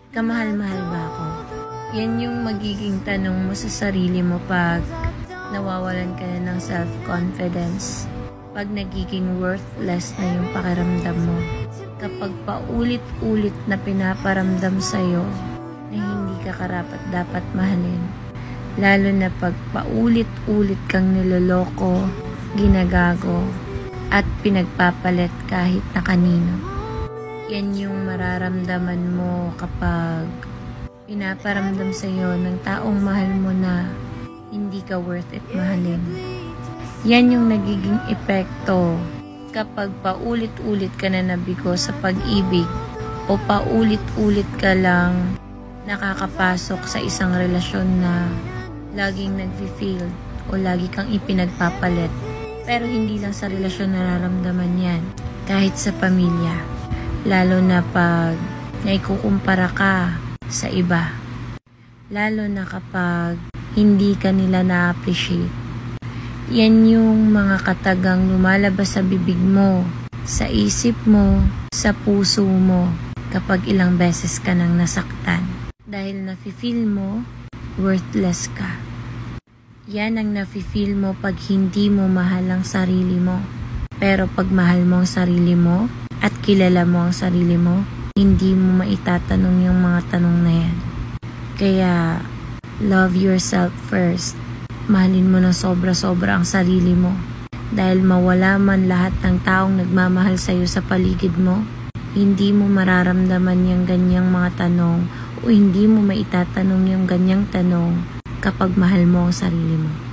Kamahal-mahal ba ako? Yan yung magiging tanong mo sa sarili mo pag nawawalan ka na ng self-confidence. Pag nagiging worthless na yung pakiramdam mo. Kapag paulit-ulit na pinaparamdam sa'yo na hindi ka karapat-dapat mahalin. Lalo na pag paulit-ulit kang niloloko, ginagago, at pinagpapalit kahit na kanino. Yan yung mararamdaman mo kapag pinaparamdam sa'yo ng taong mahal mo na hindi ka worth it mahalin. Yan yung nagiging epekto kapag paulit-ulit ka na nabigo sa pag-ibig o paulit-ulit ka lang nakakapasok sa isang relasyon na laging nag-feel o lagi kang ipinagpapalit. Pero hindi lang sa relasyon nararamdaman yan, kahit sa pamilya. Lalo na pag naikukumpara ka sa iba. Lalo na kapag hindi ka nila na-appreciate. Yan yung mga katagang lumalabas sa bibig mo, sa isip mo, sa puso mo kapag ilang beses ka nang nasaktan. Dahil nafe-feel mo, worthless ka. Yan ang nafe-feel mo pag hindi mo mahal ang sarili mo. Pero pag mahal mo ang sarili mo at kilala mo ang sarili mo, hindi mo maitatanong yung mga tanong na yan. Kaya, love yourself first. Mahalin mo ng sobra-sobra ang sarili mo. Dahil mawala man lahat ng taong nagmamahal sa'yo sa paligid mo, hindi mo mararamdaman yung ganyang mga tanong o hindi mo maitatanong yung ganyang tanong kapag mahal mo ang sarili mo.